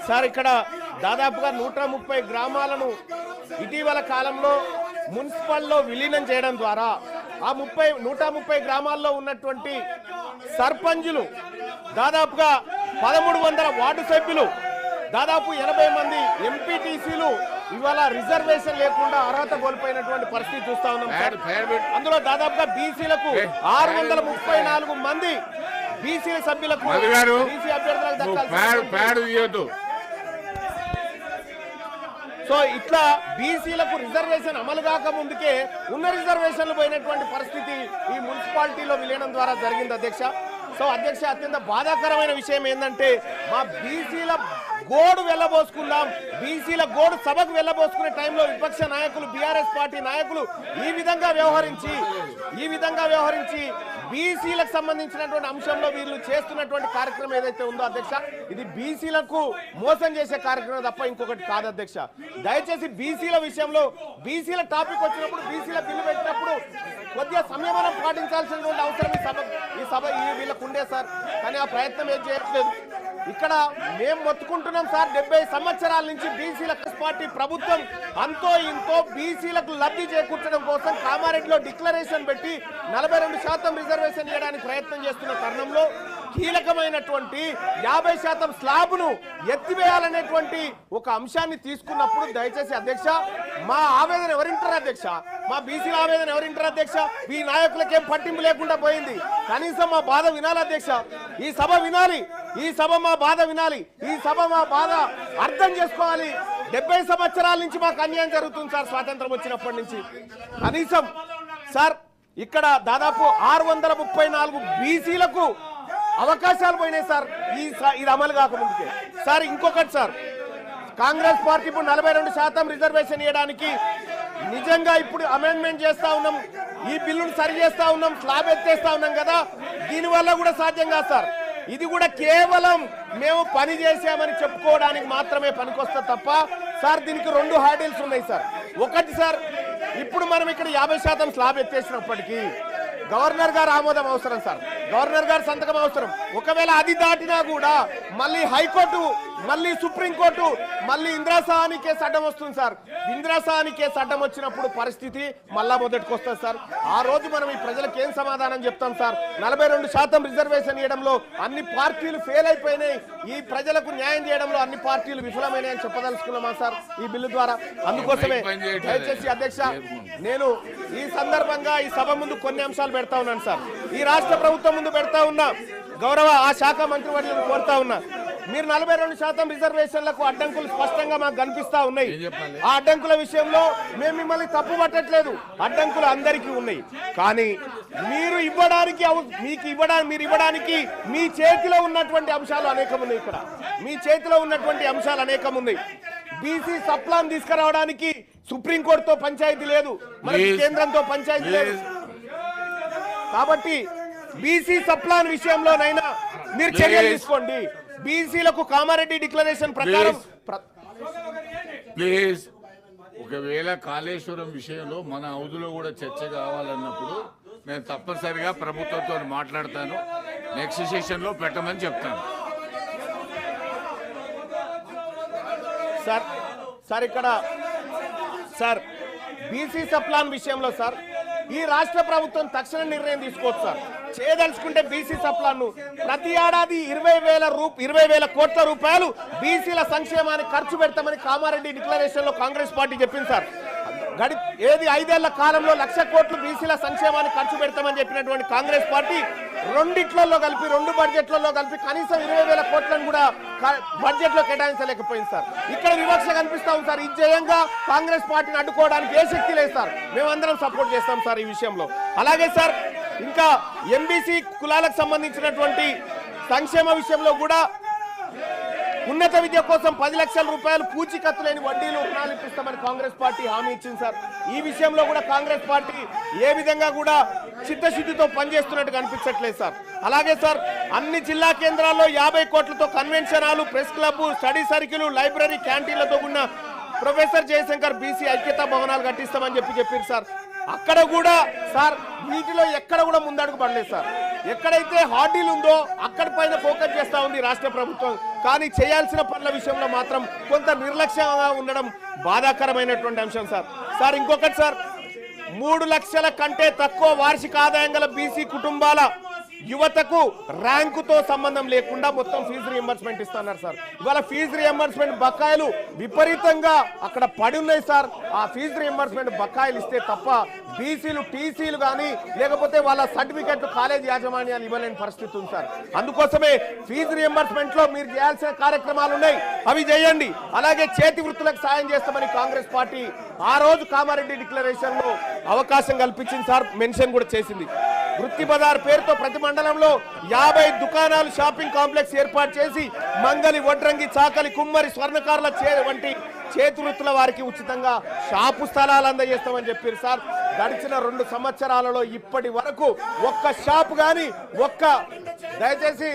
Sir ఇక్కడ దాదాపుగా 130 గ్రామాలను ఇటీవల కాలంలో మున్సిపల్లో విలీనం చేయడం ద్వారా ఆ 130 గ్రామాల్లో ఉన్నటువంటి సర్పంచులు దాదాపుగా 1300 వార్డు సభ్యులు దాదాపు 80 మంది ఎంపీటీసీలు ఇవాళ రిజర్వేషన్ లేకుండా అర్హత కోల్పోయినటువంటి పరిస్థితి చూస్తా ఉన్నాం. అందులో దాదాపుగా బీసీలకు 634 మంది బీసీ సభ్యులకు బీసీ అభ్యర్థులకు దక్కాలి. సో ఇట్లా బీసీలకు రిజర్వేషన్ అమలు కాక ముందుకే ఉన్న రిజర్వేషన్లు పోయినటువంటి పరిస్థితి ఈ మున్సిపాలిటీలో విలీనం ద్వారా జరిగింది అధ్యక్ష. సో అధ్యక్ష, అత్యంత బాధాకరమైన విషయం ఏంటంటే మా బీసీల గోడు వెళ్ళబోసుకుందాం, బీసీల గోడు సభకు వెళ్ళబోసుకునే టైంలో విపక్ష నాయకులు బీఆర్ఎస్ పార్టీ నాయకులు ఈ విధంగా వ్యవహరించి బీసీలకు సంబంధించినటువంటి అంశంలో వీళ్ళు చేస్తున్నటువంటి కార్యక్రమం ఏదైతే ఉందో అధ్యక్ష, ఇది బీసీలకు మోసం చేసే కార్యక్రమం తప్ప ఇంకొకటి కాదు అధ్యక్ష. దయచేసి బీసీల విషయంలో బీసీల టాపిక్ వచ్చినప్పుడు బీసీల బిల్లు పెట్టినప్పుడు కొద్దిగా సంయమనం పాటించాల్సినటువంటి అవసరం ఈ సభ వీళ్ళకు ఉండే సార్. కానీ ఆ ప్రయత్నం ఏం చేయట్లేదు. ఇక్కడ మేము మొత్తుకుంటున్నాం సార్, 70 సంవత్సరాల నుంచి బీసీల పార్టీ ప్రభుత్వం అంతో ఇంతో బీసీలకు లబ్ధి చేకూర్చడం కోసం కామారెడ్డిలో డిక్లరేషన్ పెట్టి 42% రిజర్వేషన్ ఇవ్వడానికి ప్రయత్నం చేస్తున్న తరుణంలో కీలకమైనటువంటి 50% స్లాబ్ను ఎత్తివేయాలనేటువంటి ఒక అంశాన్ని తీసుకున్నప్పుడు దయచేసి అధ్యక్ష మా ఆవేదన ఎవరింటారు అధ్యక్ష, మా బీసీల ఆవేదన ఎవరింటారు అధ్యక్ష? ఈ నాయకులకేం పట్టింపు లేకుండా పోయింది. కనీసం మా బాధ వినాలి అధ్యక్ష, ఈ సభ వినాలి, ఈ సభ మా బాధ వినాలి, ఈ సభ మా బాధ అర్థం చేసుకోవాలి. 70 సంవత్సరాల నుంచి మాకు అన్యాయం జరుగుతుంది సార్, స్వాతంత్రం వచ్చినప్పటి నుంచి. కనీసం సార్ ఇక్కడ దాదాపు 634 బీసీలకు అవకాశాలు పోయినాయి సార్ ఇది అమలు కాకముందుకే. సార్ ఇంకొకటి సార్, కాంగ్రెస్ పార్టీ ఇప్పుడు 42% రిజర్వేషన్ ఇవ్వడానికి నిజంగా ఇప్పుడు అమెండ్మెంట్ చేస్తా ఉన్నాం, ఈ బిల్లును సరి చేస్తా ఉన్నాం, స్లాబ్ ఎత్తేస్తా ఉన్నాం కదా, దీనివల్ల కూడా సాధ్యం కాదు సార్. ఇది కూడా కేవలం మేము పని చేసామని చెప్పుకోవడానికి మాత్రమే పనికొస్తా తప్ప సార్ దీనికి 2 హార్డిల్స్ ఉన్నాయి సార్. ఒకటి సార్, ఇప్పుడు మనం ఇక్కడ 50% స్లాబ్ ఎత్తేసినప్పటికీ గవర్నర్ గారు ఆమోదం అవసరం సార్, గవర్నర్ గారు సంతకం అవసరం. ఒకవేళ అది దాటినా కూడా మళ్ళీ హైకోర్టు, మళ్ళీ సుప్రీంకోర్టు, మళ్ళీ ఇందిరాసహాని కేసు అడ్డం వస్తుంది సార్. ఇందిరాసహాని కేసు అడ్డం వచ్చినప్పుడు పరిస్థితి మళ్ళా మొదటికి వస్తుంది సార్. ఆ రోజు మనం ఈ ప్రజలకు ఏం సమాధానం చెప్తాం సార్? 42% రిజర్వేషన్ ఇవ్వడంలో అన్ని పార్టీలు ఫెయిల్ అయిపోయినాయి, ఈ ప్రజలకు న్యాయం చేయడంలో అన్ని పార్టీలు విఫలమైనాయని చెప్పదలుచుకున్నామా సార్ ఈ బిల్లు ద్వారా? అందుకోసమే దయచేసి అధ్యక్ష నేను ఈ సందర్భంగా ఈ సభ ముందు కొన్ని అంశాలు పెడతా ఉన్నాను సార్. ఈ రాష్ట్ర ప్రభుత్వం ముందు పెడతా ఉన్నా, గౌరవ ఆ శాఖ మంత్రివర్యులను కోరుతా ఉన్నా, మీరు 42% రిజర్వేషన్లకు అడ్డంకులు స్పష్టంగా మాకు కనిపిస్తా ఉన్నాయి. ఆ అడ్డంకుల విషయంలో మేము మిమ్మల్ని తప్పు పట్టట్లేదు, అడ్డంకులు అందరికీ ఉన్నాయి. కానీ మీరు ఇవ్వడానికి మీ చేతిలో ఉన్నటువంటి అంశాలు అనేకం ఉన్నాయి. ఇక్కడ మీ చేతిలో ఉన్నటువంటి అంశాలు అనేకం ఉన్నాయి. బీసీ సప్లాన్ తీసుకురావడానికి సుప్రీంకోర్టుతో పంచాయతీ లేదు, మరి కేంద్రంతో పంచాయతీ లేదు. కాబట్టి బీసీ సప్లాన్ విషయంలోనైనా మీరు చర్యలు తీసుకోండి. బీసీలకు కామారెడ్డి డిక్లరేషన్ ప్రకారం ప్లీజ్, ఒకవేళ కాళేశ్వరం విషయంలో మన హౌదులో కూడా చర్చ కావాలన్నప్పుడు నేను తప్పనిసరిగా ప్రభుత్వంతో మాట్లాడతాను, నెక్స్ట్ సెషన్ లో పెట్టమని చెప్తాను. సార్ ఇక్కడ సార్ బీసీ సప్లాన్ విషయంలో సార్ ఈ రాష్ట్ర ప్రభుత్వం తక్షణ నిర్ణయం తీసుకోవచ్చు సార్. చేయదలుచుకుంటే బీసీ సప్లాన్ ప్రతి ఏడాది 20,000 కోట్ల రూపాయలు బీసీల సంక్షేమానికి ఖర్చు పెడతామని కామారెడ్డి డిక్లరేషన్ లో కాంగ్రెస్ పార్టీ చెప్పింది సార్. 5 ఏళ్ల కాలంలో 1,00,000 కోట్లు బీసీల సంక్షేమానికి ఖర్చు పెడతామని చెప్పినటువంటి కాంగ్రెస్ పార్టీ 2 బడ్జెట్లలో కలిపి కనీసం 20,000 కోట్లను కూడా బడ్జెట్ లో కేటాయించలేకపోయింది సార్. ఇక్కడ వివక్ష కనిపిస్తా ఉంది సార్. ఈ జయంగా కాంగ్రెస్ పార్టీని అడ్డుకోవడానికి ఏ శక్తి లేదు సార్. మేమందరం సపోర్ట్ చేస్తాం సార్ ఈ విషయంలో. అలాగే సార్ ఇంకా ఎంబీసీ కులాలకు సంబంధించినటువంటి సంక్షేమ విషయంలో కూడా ఉన్నత విద్య కోసం 10 లక్షల రూపాయలు పూచీకత్తు లేని వడ్డీలు రుణాలు ఇప్పిస్తామని కాంగ్రెస్ పార్టీ హామీ ఇచ్చింది సార్. ఈ విషయంలో కూడా కాంగ్రెస్ పార్టీ ఏ విధంగా కూడా చిత్తశుద్ధితో పనిచేస్తున్నట్టు కనిపించట్లేదు సార్. అలాగే సార్ అన్ని జిల్లా కేంద్రాల్లో 50 కోట్లతో convention hall, press club, study circle, library, క్యాంటీన్లతో ఉన్న ప్రొఫెసర్ జయశంకర్ బీసీ ఐక్యతా భవనాలు కట్టిస్తామని చెప్పారు సార్. అక్కడ కూడా సార్ వీటిలో ఎక్కడ కూడా ముందడుగు పడలేదు సార్. ఎక్కడైతే హార్డీలు ఉందో అక్కడి పైన ఫోకస్ చేస్తా ఉంది రాష్ట్ర ప్రభుత్వం. కానీ చేయాల్సిన పనుల విషయంలో మాత్రం కొంత నిర్లక్ష్యంగా ఉండడం బాధాకరమైనటువంటి అంశం సార్ ఇంకొకటి సార్, 3 లక్షల కంటే తక్కువ వార్షిక ఆదాయం గల బీసీ కుటుంబాల యువతకు ర్యాంకుతో సంబంధం లేకుండా మొత్తం ఫీజు రియంబర్స్మెంట్ ఇస్తున్నారు సార్. ఇవాళ ఫీజు రియంబర్స్మెంట్ బకాయిలు విపరీతంగా అక్కడ పడి ఉన్నాయి సార్. ఆ ఫీజు రియంబర్స్మెంట్ బకాయిలు ఇస్తే తప్ప బీసీలు టీసీలు కానీ లేకపోతే వాళ్ళ సర్టిఫికెట్లు కాలేజ్ యాజమాన్యాలు ఇవ్వలేని పరిస్థితి ఉంది సార్. అందుకోసమే ఫీజు రియంబర్స్మెంట్ లో మీరు చేయాల్సిన కార్యక్రమాలు ఉన్నాయి, అవి చేయండి. అలాగే చేతి వృత్తులకు సాయం చేస్తామని కాంగ్రెస్ పార్టీ ఆ రోజు కామారెడ్డి డిక్లరేషన్ లో అవకాశం కల్పించింది సార్, మెన్షన్ కూడా చేసింది. వృత్తి బజార్ పేరుతో ప్రతి మండలంలో 50 దుకాణాలు షాపింగ్ కాంప్లెక్స్ ఏర్పాటు చేసి మంగలి, వడ్రంగి, చాకలి, కుమ్మరి, స్వర్ణకారుల వంటి చేతి వృత్తుల వారికి ఉచితంగా షాపు స్థలాలు అందజేస్తామని చెప్పారు సార్. గడిచిన 2 సంవత్సరాలలో ఇప్పటి వరకు ఒక్క షాపు కానీ దయచేసి